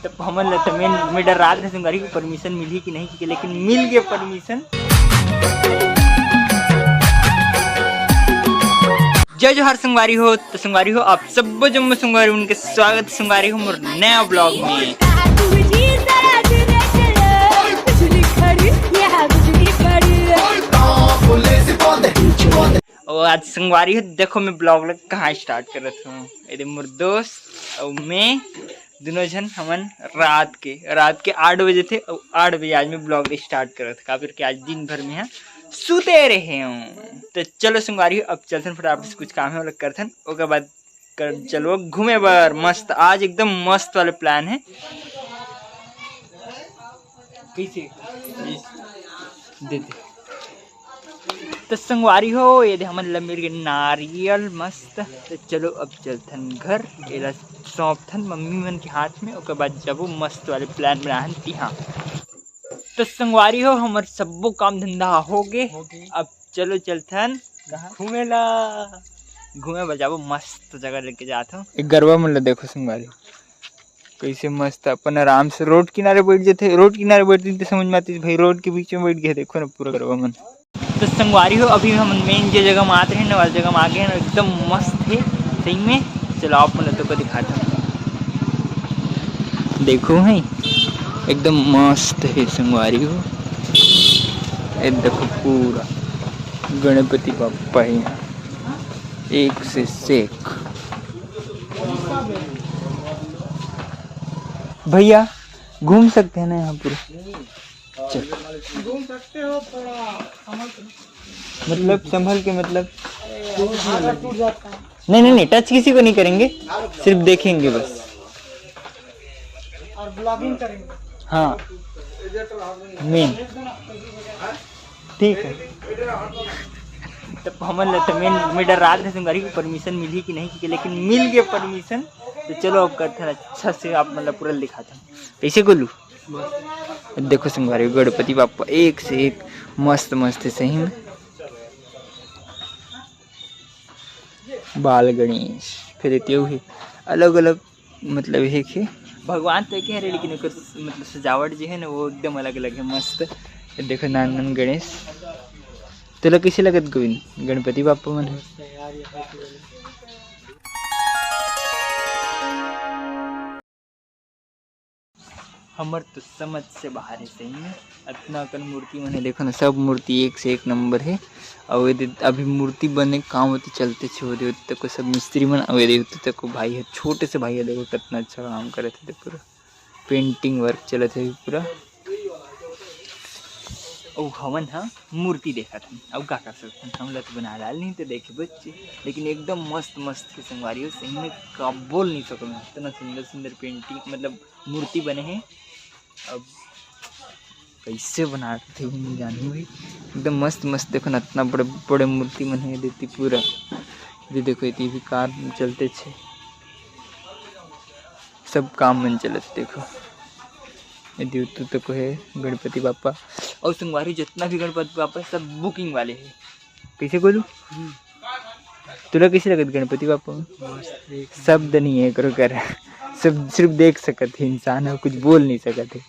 तो हमन ल तो मैं डर रात संगवारी को परमिशन मिली कि नहीं कि, लेकिन मिल गए परमिशन। जय जोहार संगवारी हो, तो संगवारी हो आप सब जम्मू संगवारी उनके स्वागत संगवारी हो मोर नया ब्लॉग में। और आज संगवारी हो देखो मैं ब्लॉग लग कहाँ स्टार्ट कर रहा हूँ। ये मोर दोस्त और मैं दोनों जन हमन रात के 8 बजे थे और 8 बजे आज मैं ब्लॉग स्टार्ट कर रहा था काफिर के आज दिन भर में सुते रहे हूँ। तो चलो संगवारी अब चलते फटाफट से कुछ काम है वाला करथन ओके बाद कर चलो घूमे बार मस्त। आज एकदम मस्त वाले प्लान है। कैसे देते तो संगवारी हो ये हमन लंबी के नारियल मस्त। तो चलो अब चलथन घर एला सौंपथन मम्मी मन के हाथ में ओके बाद जब मस्त वाले प्लान बनाहन तिहा। तो संगवारी हो हमार सबो काम धंधा हो गए। अब चलो चलथन घूमे बजाबो मस्त जगह लेके जाता हूँ। एक गरबा मन देखो संगवारी कैसे मस्त अपन आराम से रोड किनारे बैठ जाते। रोड किनारे बैठते तो समझ में आती भाई रोड के बीच में बैठ गए देखो ना पूरा गरबा मन। तो संगवारी हो अभी हम मेन जो जगह में आते हैं ना वाली जगह में आ गए हैं एकदम मस्त है सही में। चलो आप मन तो को दिखाता हूँ देखो है एकदम मस्त है संगवारी हो। ये देखो पूरा गणपति बाप्पा है यहाँ एक से सेक। भैया घूम सकते हैं ना यहाँ पूरा। चल घूम सकते हो थोड़ा मतलब संभल के मतलब नहीं टच किसी को नहीं करेंगे सिर्फ देखेंगे बस और ब्लॉगिंग करेंगे। हाँ मेन ठीक है। तो हमन तो मैं डर रात संगवारी को परमिशन मिली कि नहीं कि, लेकिन मिल गए परमिशन। तो चलो अब करते हैं अच्छा से आप मतलब पूरा दिखाते हैं कैसे गोलू। देखो संगवारी गणपति बाप्पा एक से एक मस्त मस्त है सही में। बाल गणेश फिर है अलग अलग मतलब है कि भगवान तो क्या है लेकिन मतलब सजावट जो है ना वो एकदम अलग अलग है मस्त। देखो नान गणेश तो कैसे लगत गोविंद गणपति बाप्पा मन है। हमर तो समझ से बाहर है सही में। इतना कन मूर्ति मैंने देखो ना सब मूर्ति एक से एक नंबर है। और अभी मूर्ति बने काम होती चलते छोड़े तक को सब मिस्त्री मन अवे तक को भाई है छोटे से भाई है देखो कितना अच्छा काम करे थे पूरा पेंटिंग वर्क चले थे पूरा। और हमन हाँ मूर्ति देखा था अब क्या कर सकते हैं हम लोग तो बना डाल नहीं तो देखे बच्चे लेकिन एकदम मस्त मस्त के संगवारी हो सही में का बोल नहीं सको मैं इतना सुंदर सुंदर पेंटिंग मतलब मूर्ति बने हैं। अब कैसे बनाते थे नहीं जानी भाई एकदम मस्त मस्त देखो ना इतना बड़े बड़े मूर्ति बने देती पूरा। ये देखो ये भी कार चलते थे सब काम मन चलते देखो ये तक है गणपति बाप्पा। और संगवारी जितना भी गणपति बाप्पा सब बुकिंग वाले है कैसे बोलूँ तुला कैसे लगत गणपति बाप्पा शब्द नहीं है करो कर सब सिर्फ देख सकत है इंसान है कुछ बोल नहीं सकते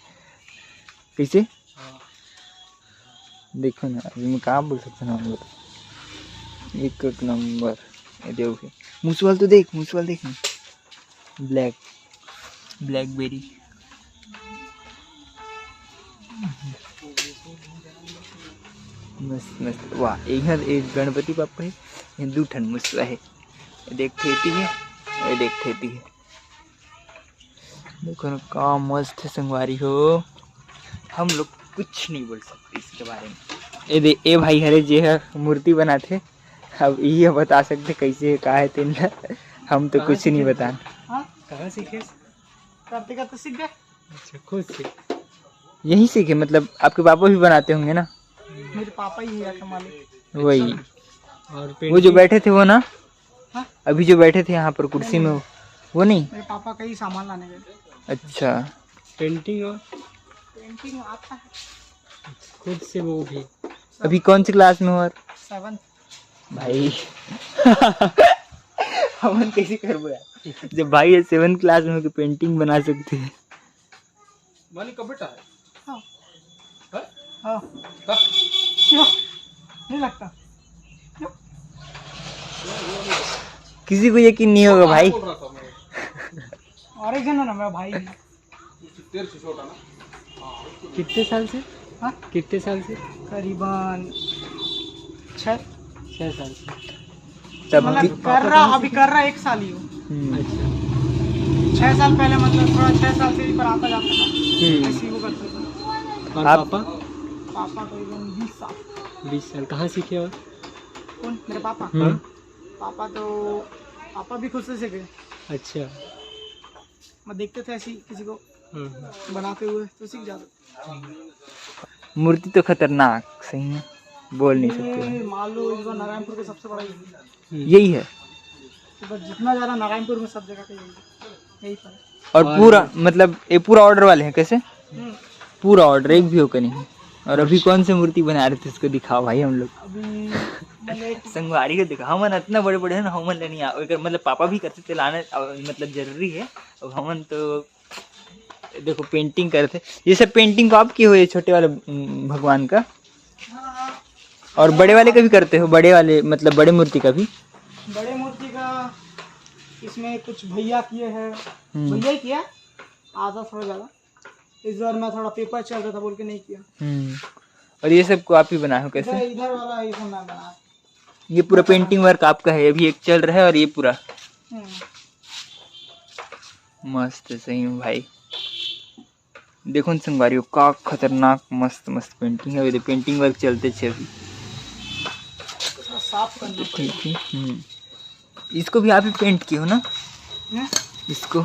कैसे देखो ना अभी मैं कहाँ बोल सकता हूँ एक नंबर। देखो मूसवाल तो देख मूसवाल देख ब्लैकबेरी मस्त मस्त वाह एक गणपति बाप्पा है ये 2 ठन मुसवा है देख थेती है और देख थेती है देखो ना का मस्त है संगवारी हो। हम लोग कुछ नहीं बोल सकते इसके बारे में। ये भाई हरे जे है मूर्ति बनाते अब ये बता सकते कैसे है का है तीन हम तो कुछ नहीं बता। कहाँ सीखे कार्तिका तो सीख गए अच्छा खुद से यही सीखे मतलब आपके पापा भी बनाते होंगे ना। मेरे पापा ही है के मालिक वही और वो जो बैठे थे वो ना हाँ? अभी जो बैठे थे यहाँ पर कुर्सी में वो नहीं मेरे पापा का ही सामान लाने गए। अच्छा पेंटिंग आता है खुद से वो भी। अभी कौन सी क्लास में हो 7 भाई हमन कैसे कर बोया जब भाई 7 क्लास में हो के पेंटिंग बना सकते हैं मानी का बेटा है? हाँ हाँ का? क्यों नहीं लगता? क्यों? किसी को यकीन नहीं होगा भाई। बोल रहा था मैं, और एक जना ना मेरा भाई है। तेरे से छोटा ना। कितने साल से? हाँ कितने साल से? करीबन 6 साल से। तब भी मतलब अभी कर रहा 1 साल ही हो। अच्छा 6 साल पहले मतलब थोड़ा 6 साल से ही पर आता जाता था, ऐसे ही वो करते थे। और पापा? पापा करीबन 20 साल। 20 साल कहाँ सीखे हो? कौन? मेरे पापा? पापा भी खुद से सीखे। अच्छा मैं देखते थे ऐसी किसी को बनाते हुए तो सीख जाते। मूर्ति तो खतरनाक सही है, बोल नहीं सकते। ये मान लो इस बार नारायणपुर का सबसे बड़ा यही है। तो बस जितना ज़्यादा नारायणपुर में सब जगह पे यही पर है। और पूरा मतलब ये पूरा ऑर्डर वाले हैं कैसे? पूरा ऑर्डर एक भी होकर नहीं। और अभी कौन सी मूर्ति बना रहे थे उसको दिखाओ भाई हम लोग। अभी मैंने संगवारी को दिखा हमन इतना बड़े बड़े है ना, हमन नहीं मतलब पापा भी करते थे लाना मतलब जरूरी है। और हमन तो देखो पेंटिंग करते, ये सब पेंटिंग को आप किए हो ये छोटे वाले भगवान का? और बड़े वाले का भी करते हो? बड़े वाले मतलब बड़े मूर्ति का भी? बड़े मूर्ति का इसमें कुछ भैया किए हैं, भैया ही किया आधा थोड़ा ज़्यादा। इस बार मैं थोड़ा पेपर चल रहा था बोल के नहीं किया। और ये सब को आप ही बनाए हो कैसे? इधर वाला ये सब मैं बना। ये पूरा पेंटिंग वर्क आपका है? अभी एक चल रहा है और ये पूरा मस्त है सही में भाई। देखो न संगवारी का खतरनाक मस्त मस्त पेंटिंग है। अभी पेंटिंग वर्क चलते छे अभी। साफ करना ठीक। इसको भी आप ही पेंट किए हो ना? इसको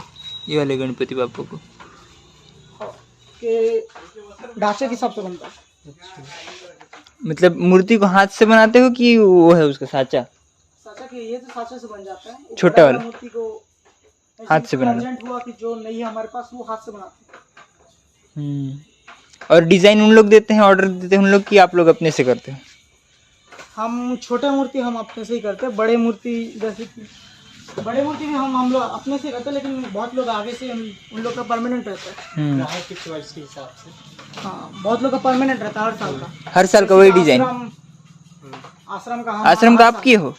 ये वाले गणपति बापा को के ढांचे के हिसाब से बनता है। मतलब मूर्ति को हाथ से बनाते हो कि वो है उसका साचा? साचा के ये तो साचा से बन जाता है। छोटा वाला मूर्ति को हाथ से बनाना। अर्जेंट हुआ कि जो नहीं है हमारे पास वो हाथ से बनाते हैं। और डिजाइन उन लोग देते हैं, ऑर्डर देते हैं उन लोग कि आप लोग अपने से करते हैं? हम छोटे मूर्ति हम अपने से ही करते हैं। बड़े मूर्ति जैसे कि बड़े मूर्ति भी हम लोग अपने से करते हैं, लेकिन बहुत लोग आगे से उन लोग का परमानेंट रहता है के चॉइस के हिसाब से। हाँ बहुत लोग का परमानेंट रहता है हर साल का वही डिजाइन। आश्रम का आप किए हो?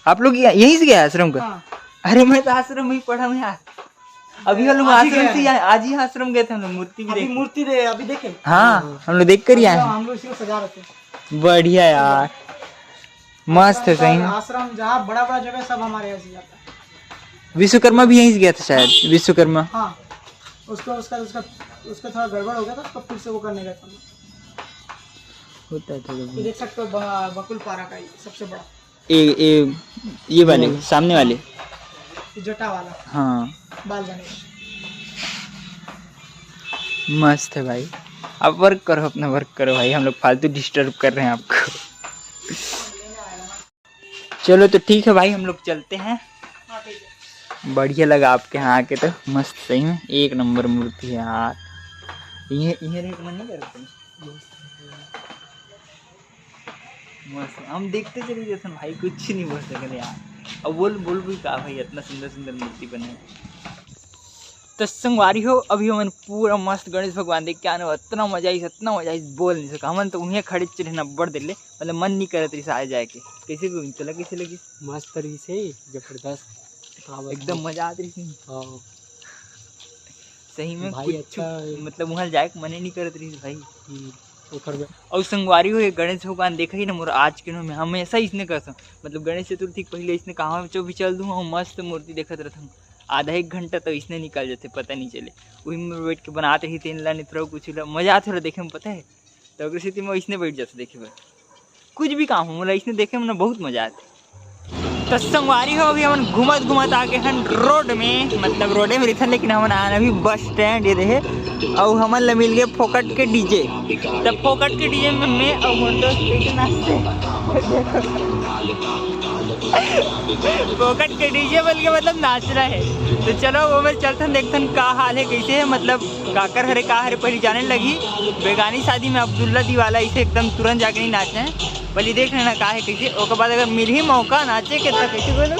आप लोग यहीं से गए आश्रम का? हाँ। अरे मैं तो आश्रम में ही पढ़ा हूँ यार। अभी हम लोग आश्रम से आज ही आश्रम गए थे हम लोग। मूर्ति भी देखे। मूर्ति दे अभी देखे। हाँ हम लोग देख कर ही आए। हम लोग इसी को सजा रहे थे। बढ़िया यार मस्त है सही में। आश्रम जहाँ बड़ा बड़ा जगह सब हमारे यहाँ से जाता है। विश्वकर्मा भी यहीं से गया था शायद। विश्वकर्मा हाँ उसका थोड़ा गड़बड़ हो गया था तो फिर से वो करने गया था। होता है ये देख सकते हो बकुल पारा का सबसे बड़ा ये वाले सामने वाले जटा वाला। हाँ बाल गणेश मस्त है भाई। आप वर्क करो, अपना वर्क करो भाई, हम लोग फालतू डिस्टर्ब कर रहे हैं आपको। चलो तो ठीक है भाई हम लोग चलते हैं। बढ़िया लगा आपके यहाँ आके तो मस्त सही में एक नंबर मूर्ति है यार। ये रेट में नहीं करते मस्त। हम देखते चले जैसे भाई कुछ नहीं बोल सकते यार। अब बोल भी कहा भाई इतना सुंदर सुंदर मूर्ति बने। तो संगवारी हो अभी हमन पूरा मस्त गणेश भगवान देख के आने इतना मजा आई बोल नहीं सका। हमन तो उन्हें खड़े चले ना बढ़ दिले मतलब मन नहीं करे तरी से आ जाए के। कैसे भी चला कैसे लगी? मस्त तरीके से जबरदस्त एकदम मजा आती रही सही में। भाई कुछ अच्छा मतलब वहाँ जाए मन ही नहीं करत रही भाई। और संगवारी हो गणेश भगवान देखा ही ना मोर आज के में हमेशा इसने करता मतलब गणेश चतुर्थी पहले इसने कहाँ भी चल दूँ मस्त मूर्ति देखत रहता हूँ। आधा एक घंटा तो इसने निकल जाते पता नहीं चले। वही में बैठ के बनाते ही तीन ला नहीं कुछ मजा आते रहा देखे में पता है। तो अगर स्थिति में इसने बैठ जाते देखे भाई कुछ भी काम हो मतलब इसने देखे में ना बहुत मजा आते। तो संगवारी हो अभी हम घूमत आके हन रोड में मतलब रोडे में रहते लेकिन हम आना अभी बस स्टैंड ये रहे। और हमन ला मिल गए फोकट के डीजे। तब फोकट के डीजे में मैं और मोर दोस्त कैसे नाचते फोकट के डीजे बोल के मतलब नाच रहा है। तो चलो वो में चलते देखते का हाल है कैसे है मतलब काकर हरे का हरे पहले जाने लगी बेगानी शादी में अब्दुल्ला दीवाला इसे एकदम तुरंत जाके नहीं नाचे हैं पहले देख लेना का है कैसे। उसके बाद अगर मिल ही मौका नाचे के तक कैसे बोलो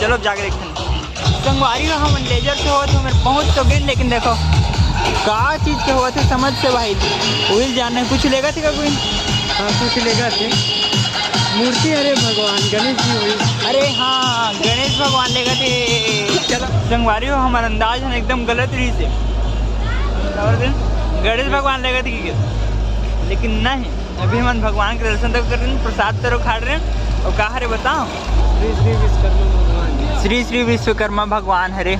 चलो जाके देखते हैं। संगवारी हम लेजर से हो तो मेरे पहुँच तो गए लेकिन देखो का चीज के हुआ थे समझ से भाई वही जानना है। कुछ लेगा थे का कोई? हाँ कुछ लेगा थे मूर्ति। अरे भगवान गणेश जी हुई। अरे हाँ गणेश भगवान लेगा थे। चलो संगवारी हो हमारा अंदाज है एकदम गलत रही से गणेश भगवान लेगा थे क्या, लेकिन नहीं। अभी हम भगवान के दर्शन तक कर रहे हैं, प्रसाद तरह खा रहे हैं। और कहा रे बताओ? श्री श्री विश्वकर्मा भगवान। श्री श्री विश्वकर्मा भगवान हरे।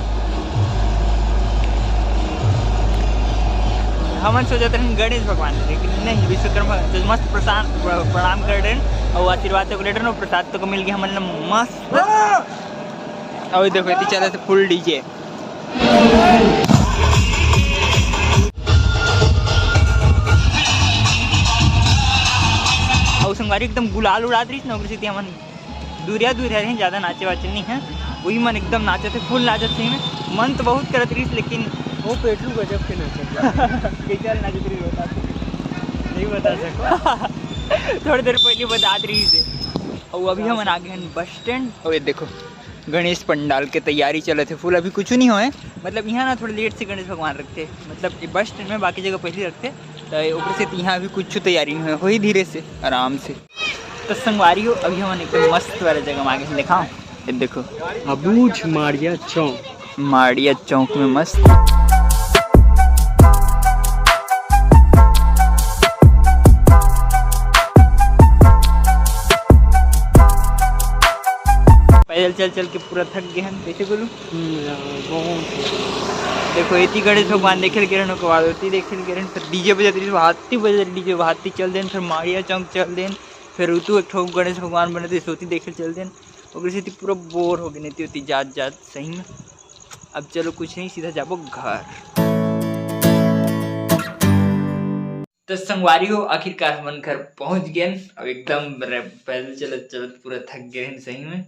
हम सोचते हैं गणेश भगवान, लेकिन नहीं विश्वकर्मा। तो मस्त प्रसाद प्रणाम कर रहे हैं और आशीर्वाद तक ले रहे हैं। प्रसाद तो मिल गया हमारे मस्त। और देखो इतनी चला से फुल डीजे। और संगवारी एकदम गुलाल उड़ा रही ना स्थिति हमन दूरिया रहे, ज़्यादा नाचे वाचे नहीं है। वही मन एकदम नाचे थे, फुल नाचत थे। मन तो बहुत करत रही, लेकिन वो पेटलू गजब के नाचत कैसे नाचत रही बता नहीं बता सको। थोड़ी देर पहले बता रही से। और अभी हम आ गए हैं बस स्टैंड। और ये देखो गणेश पंडाल के तैयारी चले थे फुल। अभी कुछ नहीं हुए, मतलब यहाँ ना थोड़ा लेट से गणेश भगवान रखते, मतलब बस स्टैंड में बाकी जगह पहले रखते। तो ऊपर से यहाँ अभी कुछ तैयारी नहीं हुई, ही धीरे से आराम से। तो संगवारी हो अभी हम एकदम मस्त वाले जगह में आगे हैं। दिखाओ ये देखो अबूझ माड़िया चौक। माड़िया चौक में मस्त पैदल चल के पूरा थक गए हैं। कैसे बोलूँ देखो इतनी गणेश भगवान देखे किरण के बाद होती देखे किरण फिर डीजे बजे हाथी बजे डीजे हाथी चल देन, फिर माड़िया चौक चल देन, फिर ऋतु एक ठोक गणेश भगवान बने थे सोती देखे चल देन। और थी पूरा बोर हो गई नहीं होती जात सही में। अब चलो कुछ नहीं, सीधा जाबो घर। तो संगवारी हो आखिरकार हम घर पहुंच गए और एकदम पैदल चलत चलत पूरा थक गए हैं सही में।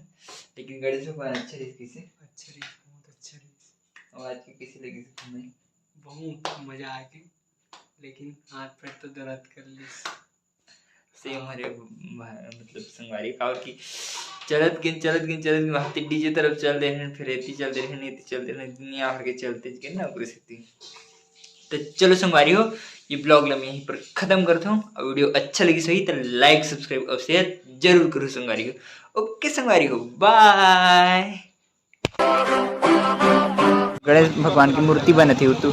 लेकिन गणेश भगवान अच्छा रही किसे बहुत अच्छा रही। और आज के किसी लगी से बहुत मजा आ गई, लेकिन हाथ पैर तो दर्द कर ली से हमारे मतलब संगवारी का। और की चलत गिन हाथी डीजे तरफ चल दे हैं, फिर एती चल दे हैं, एती चल दे हैं, दुनिया भर के चलते गए ना पूरी स्थिति। तो चलो संगवारी हो ये ब्लॉग मैं यहीं पर खत्म करता हूँ। और वीडियो अच्छा लगी सही तो लाइक सब्सक्राइब और शेयर जरूर करो संगवारी हो। ओके संगवारी हो बाय। गणेश भगवान की मूर्ति बनी थी तू।